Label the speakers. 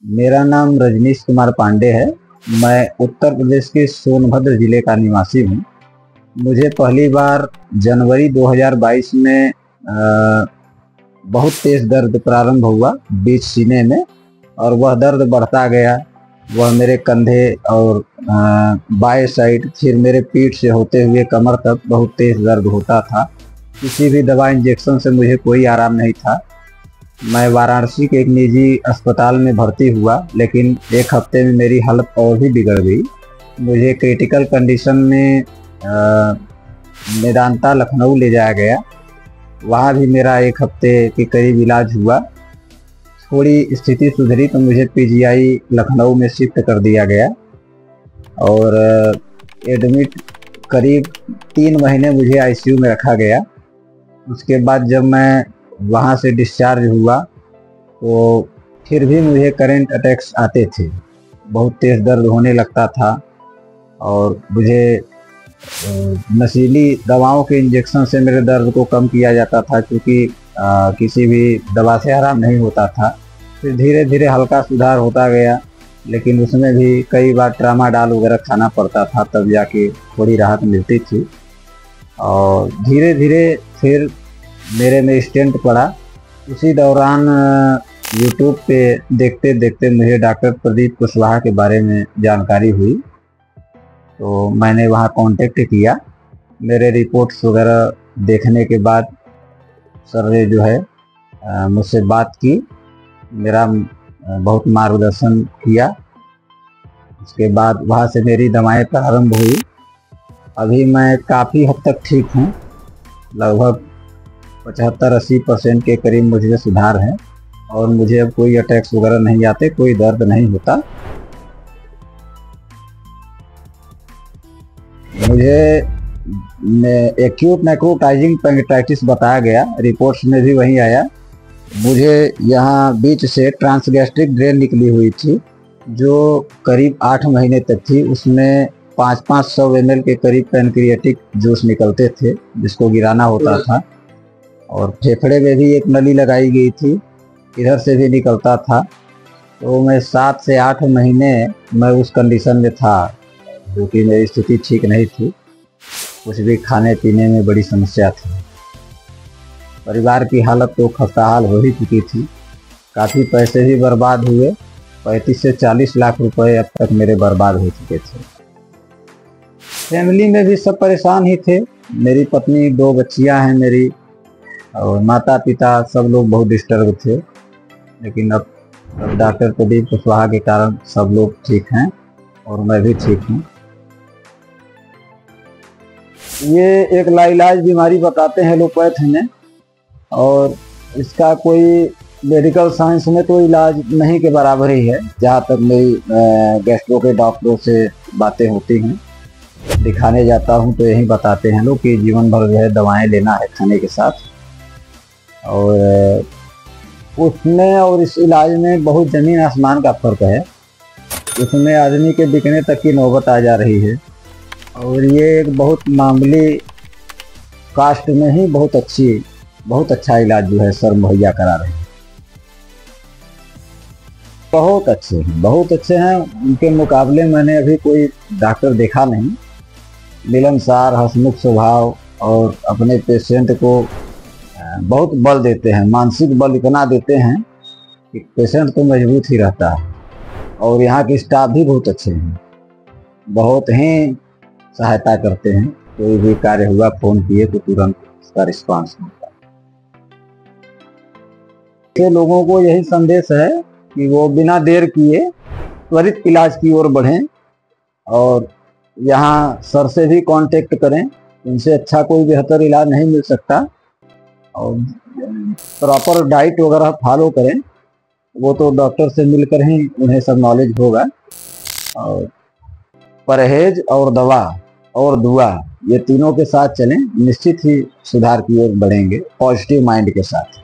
Speaker 1: मेरा नाम रजनीश कुमार पांडे है। मैं उत्तर प्रदेश के सोनभद्र जिले का निवासी हूँ। मुझे पहली बार जनवरी 2022 में बहुत तेज दर्द प्रारंभ हुआ बीच सीने में, और वह दर्द बढ़ता गया। वह मेरे कंधे और बाएं साइड, फिर मेरे पीठ से होते हुए कमर तक बहुत तेज दर्द होता था। किसी भी दवा इंजेक्शन से मुझे कोई आराम नहीं था। मैं वाराणसी के एक निजी अस्पताल में भर्ती हुआ, लेकिन एक हफ्ते में मेरी हालत और भी बिगड़ गई। मुझे क्रिटिकल कंडीशन में मेदांता लखनऊ ले जाया गया। वहाँ भी मेरा एक हफ्ते के करीब इलाज हुआ। थोड़ी स्थिति सुधरी तो मुझे पीजीआई लखनऊ में शिफ्ट कर दिया गया, और एडमिट करीब 3 महीने मुझे आईसीयू में रखा गया। उसके बाद जब मैं वहाँ से डिस्चार्ज हुआ तो फिर भी मुझे करंट अटैक्स आते थे। बहुत तेज़ दर्द होने लगता था, और मुझे नशीली दवाओं के इंजेक्शन से मेरे दर्द को कम किया जाता था, क्योंकि किसी भी दवा से आराम नहीं होता था। फिर धीरे धीरे हल्का सुधार होता गया, लेकिन उसमें भी कई बार ट्रामाडॉल वगैरह खाना पड़ता था, तब जाके थोड़ी राहत मिलती थी। और धीरे धीरे फिर मेरे में स्टेंट पड़ा। उसी दौरान यूट्यूब पे देखते देखते मुझे डॉक्टर प्रदीप कुशवाहा के बारे में जानकारी हुई, तो मैंने वहाँ कांटेक्ट किया। मेरे रिपोर्ट्स वगैरह देखने के बाद सर ने जो है मुझसे बात की, मेरा बहुत मार्गदर्शन किया। उसके बाद वहाँ से मेरी दवाएं प्रारंभ हुई। अभी मैं काफ़ी हद तक ठीक हूँ। लगभग 75-80% के करीब मुझे सुधार है, और मुझे अब कोई अटैक्स वगैरह नहीं आते, कोई दर्द नहीं होता। मुझे एक्यूट नेक्रोटाइजिंग पैंक्रेटाइटिस बताया गया, रिपोर्ट्स में भी वही आया। मुझे यहाँ बीच से ट्रांसगैस्ट्रिक ड्रेन निकली हुई थी, जो करीब 8 महीने तक थी। उसमें 500 ml के करीब पैनक्रियाटिक जूस निकलते थे, जिसको गिराना होता था। और फेफड़े में भी एक नली लगाई गई थी, इधर से भी निकलता था। तो मैं 7 से 8 महीने मैं उस कंडीशन में था, जो कि मेरी स्थिति ठीक नहीं थी। कुछ भी खाने पीने में बड़ी समस्या थी। परिवार की हालत तो खस्ताहाल हो ही चुकी थी। काफ़ी पैसे भी बर्बाद हुए। 35 से 40 लाख रुपए अब तक मेरे बर्बाद हो चुके थे। फैमिली में भी सब परेशान ही थे। मेरी पत्नी, 2 बच्चियां हैं मेरी, और माता पिता सब लोग बहुत डिस्टर्ब थे। लेकिन अब डॉक्टर प्रदीप कुशवाहा के कारण सब लोग ठीक हैं, और मैं भी ठीक हूँ। ये एक लाइलाज बीमारी बताते हैं एलोपैथ में, और इसका कोई मेडिकल साइंस में तो इलाज नहीं के बराबर ही है। जहाँ तक मेरी गैस्ट्रो के डॉक्टरों से बातें होती हैं, दिखाने जाता हूँ तो यही बताते हैं लोग कि जीवन भर जो है दवाएं लेना है खाने के साथ। और उसमें और इस इलाज में बहुत ज़मीन आसमान का फ़र्क है। उसमें आदमी के बिकने तक की नौबत आ जा रही है, और ये एक बहुत मामूली कास्ट में ही बहुत अच्छा इलाज जो है सर मुहैया करा रहे हैं। बहुत अच्छे हैं। उनके मुकाबले मैंने अभी कोई डॉक्टर देखा नहीं। मिलनसार, हंसमुख स्वभाव, और अपने पेशेंट को बहुत बल देते हैं। मानसिक बल इतना देते हैं कि पेशेंट तो मजबूत ही रहता है। और यहाँ के स्टाफ भी बहुत अच्छे हैं, बहुत ही सहायता करते हैं। कोई भी कार्य हुआ, फोन किए तो तुरंत उसका रिस्पांस मिलता है। लोगों को यही संदेश है कि वो बिना देर किए त्वरित इलाज की ओर बढ़ें, और यहाँ सर से भी कांटेक्ट करें। उनसे अच्छा कोई बेहतर इलाज नहीं मिल सकता। और प्रॉपर डाइट वगैरह फॉलो करें, वो तो डॉक्टर से मिलकर ही उन्हें सब नॉलेज होगा। और परहेज और दवा और दुआ, ये तीनों के साथ चलें, निश्चित ही सुधार की ओर बढ़ेंगे, पॉजिटिव माइंड के साथ।